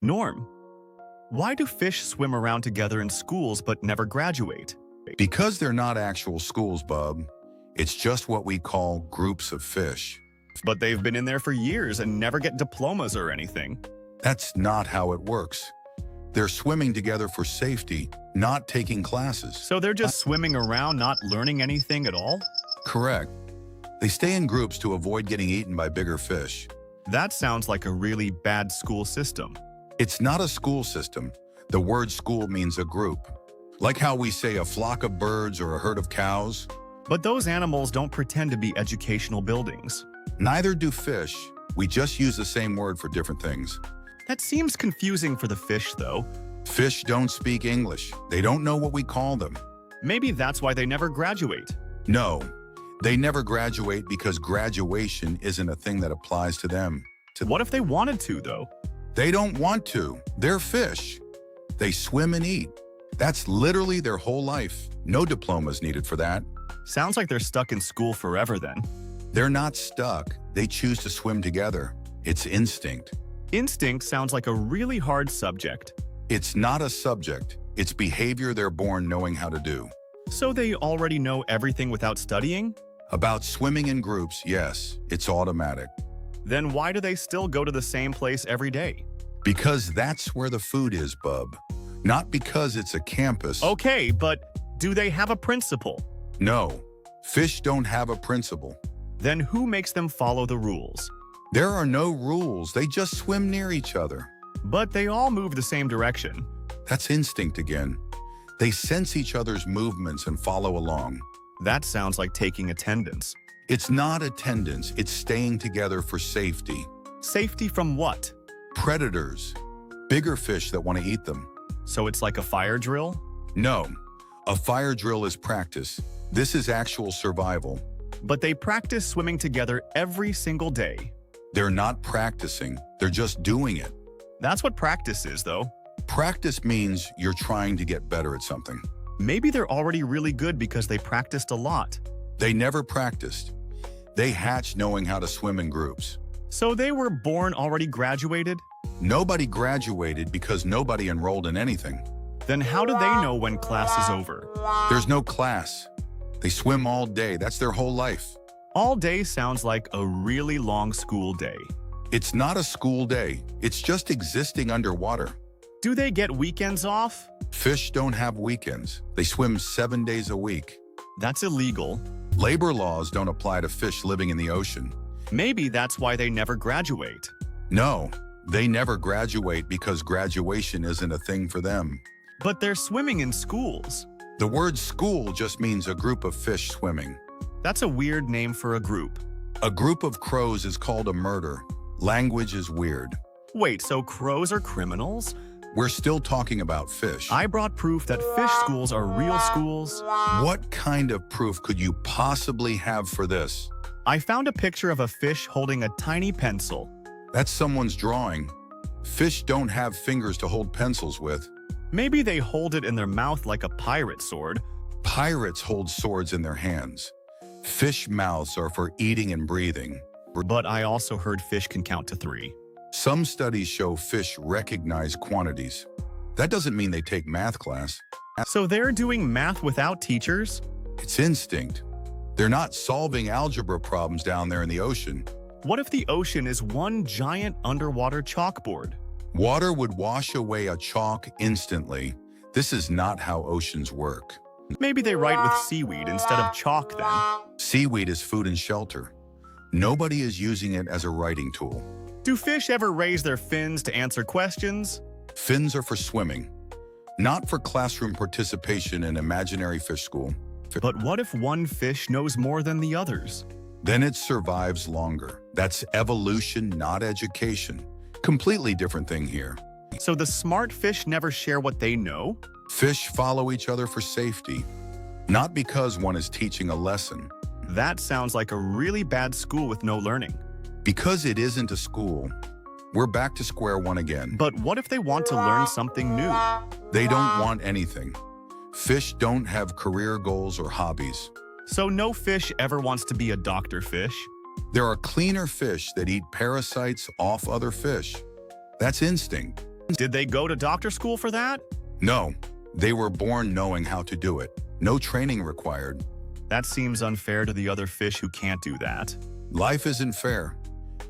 Norm, why do fish swim around together in schools but never graduate? Because they're not actual schools, bub. It's just what we call groups of fish. But they've been in there for years and never get diplomas or anything. That's not how it works. They're swimming together for safety, not taking classes. So they're just swimming around, not learning anything at all? Correct. They stay in groups to avoid getting eaten by bigger fish. That sounds like a really bad school system. It's not a school system. The word school means a group. Like how we say a flock of birds or a herd of cows. But those animals don't pretend to be educational buildings. Neither do fish. We just use the same word for different things. That seems confusing for the fish, though. Fish don't speak English. They don't know what we call them. Maybe that's why they never graduate. No, they never graduate because graduation isn't a thing that applies to them. What if they wanted to, though? They don't want to. They're fish. They swim and eat. That's literally their whole life. No diplomas needed for that. Sounds like they're stuck in school forever then. They're not stuck. They choose to swim together. It's instinct. Instinct sounds like a really hard subject. It's not a subject. It's behavior they're born knowing how to do. So they already know everything without studying? About swimming in groups, yes, it's automatic. Then why do they still go to the same place every day? Because that's where the food is, bub. Not because it's a campus. Okay, but do they have a principal? No, fish don't have a principal. Then who makes them follow the rules? There are no rules. They just swim near each other. But they all move the same direction. That's instinct again. They sense each other's movements and follow along. That sounds like taking attendance. It's not attendance. It's staying together for safety. Safety from what? Predators. Bigger fish that want to eat them. So it's like a fire drill? No, a fire drill is practice. This is actual survival. But they practice swimming together every single day. They're not practicing. They're just doing it. That's what practice is, though. Practice means you're trying to get better at something. Maybe they're already really good because they practiced a lot. They never practiced. They hatched knowing how to swim in groups. So they were born already graduated? Nobody graduated because nobody enrolled in anything. Then how do they know when class is over? There's no class. They swim all day. That's their whole life. All day sounds like a really long school day. It's not a school day. It's just existing underwater. Do they get weekends off? Fish don't have weekends. They swim 7 days a week. That's illegal. Labor laws don't apply to fish living in the ocean. Maybe that's why they never graduate. No, they never graduate because graduation isn't a thing for them. But they're swimming in schools. The word school just means a group of fish swimming. That's a weird name for a group. A group of crows is called a murder. Language is weird. Wait, so crows are criminals? We're still talking about fish. I brought proof that fish schools are real schools. What kind of proof could you possibly have for this? I found a picture of a fish holding a tiny pencil. That's someone's drawing. Fish don't have fingers to hold pencils with. Maybe they hold it in their mouth like a pirate sword. Pirates hold swords in their hands. Fish mouths are for eating and breathing. But I also heard fish can count to 3. Some studies show fish recognize quantities. That doesn't mean they take math class. So they're doing math without teachers? It's instinct. They're not solving algebra problems down there in the ocean. What if the ocean is one giant underwater chalkboard? Water would wash away a chalk instantly. This is not how oceans work. Maybe they write with seaweed instead of chalk then. Seaweed is food and shelter. Nobody is using it as a writing tool. Do fish ever raise their fins to answer questions? Fins are for swimming, not for classroom participation in imaginary fish school. But what if one fish knows more than the others? Then it survives longer. That's evolution, not education. Completely different thing here. So the smart fish never share what they know? Fish follow each other for safety, not because one is teaching a lesson. That sounds like a really bad school with no learning. Because it isn't a school, we're back to square one again. But what if they want to learn something new? They don't want anything. Fish don't have career goals or hobbies. So no fish ever wants to be a doctor fish? There are cleaner fish that eat parasites off other fish. That's instinct. Did they go to doctor school for that? No, they were born knowing how to do it. No training required. That seems unfair to the other fish who can't do that. Life isn't fair.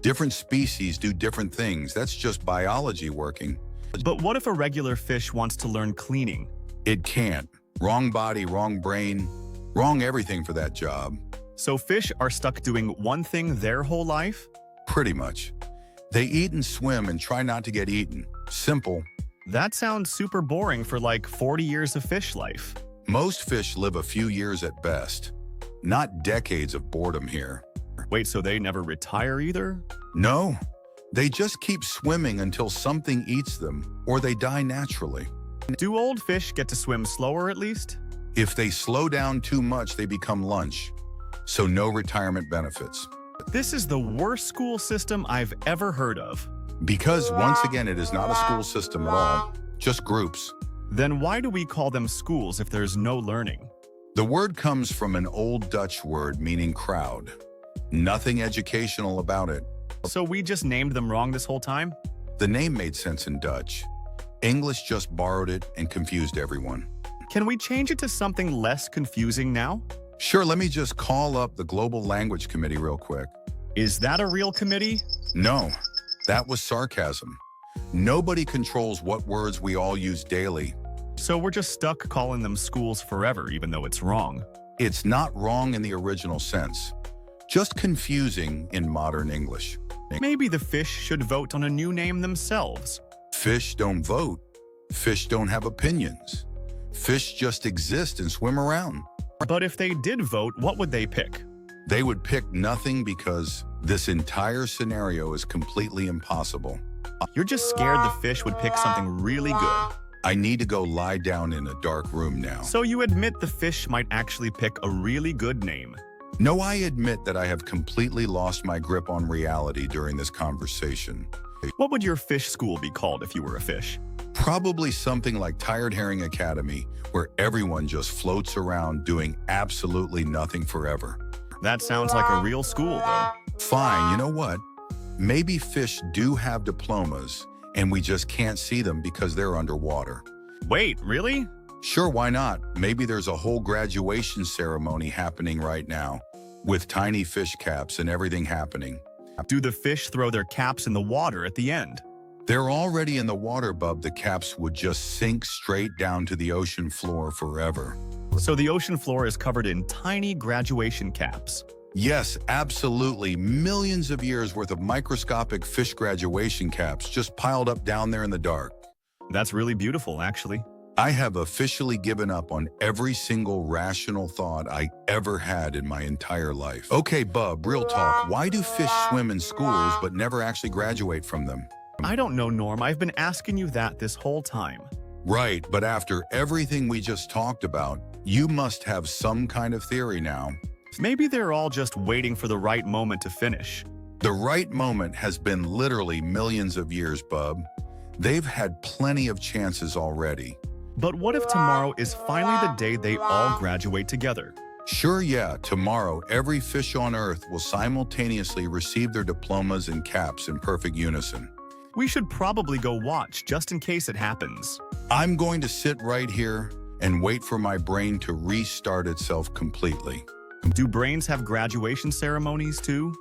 Different species do different things. That's just biology working. But what if a regular fish wants to learn cleaning? It can't. Wrong body, wrong brain, wrong everything for that job. So fish are stuck doing one thing their whole life? Pretty much. They eat and swim and try not to get eaten. Simple. That sounds super boring for like 40 years of fish life. Most fish live a few years at best. Not decades of boredom here. Wait, so they never retire either? No, they just keep swimming until something eats them or they die naturally. Do old fish get to swim slower at least? If they slow down too much, they become lunch. So no retirement benefits. This is the worst school system I've ever heard of. Because once again, it is not a school system at all, just groups. Then why do we call them schools if there's no learning? The word comes from an old Dutch word meaning crowd. Nothing educational about it. So we just named them wrong this whole time? The name made sense in Dutch. English just borrowed it and confused everyone. Can we change it to something less confusing now? Sure, let me just call up the Global Language Committee real quick. Is that a real committee? No, that was sarcasm. Nobody controls what words we all use daily. So we're just stuck calling them schools forever, even though it's wrong. It's not wrong in the original sense, just confusing in modern English. Maybe the fish should vote on a new name themselves. Fish don't vote. Fish don't have opinions. Fish just exist and swim around. But if they did vote, what would they pick? They would pick nothing because this entire scenario is completely impossible. You're just scared the fish would pick something really good. I need to go lie down in a dark room now. So you admit the fish might actually pick a really good name. No, I admit that I have completely lost my grip on reality during this conversation. What would your fish school be called if you were a fish? Probably something like Tired Herring Academy, where everyone just floats around doing absolutely nothing forever. That sounds like a real school, though. Fine, you know what? Maybe fish do have diplomas, and we just can't see them because they're underwater. Wait, really? Sure, why not? Maybe there's a whole graduation ceremony happening right now, with tiny fish caps and everything happening. Do the fish throw their caps in the water at the end? They're already in the water, bub. The caps would just sink straight down to the ocean floor forever. So the ocean floor is covered in tiny graduation caps. Yes, absolutely. Millions of years worth of microscopic fish graduation caps just piled up down there in the dark. That's really beautiful, actually. I have officially given up on every single rational thought I ever had in my entire life. Okay, bub, real talk. Why do fish swim in schools but never actually graduate from them? I don't know, Norm. I've been asking you that this whole time. Right, but after everything we just talked about, you must have some kind of theory now. Maybe they're all just waiting for the right moment to finish. The right moment has been literally millions of years, bub. They've had plenty of chances already. But what if tomorrow is finally the day they all graduate together? Sure, yeah, tomorrow every fish on Earth will simultaneously receive their diplomas and caps in perfect unison. We should probably go watch just in case it happens. I'm going to sit right here and wait for my brain to restart itself completely. Do brains have graduation ceremonies too?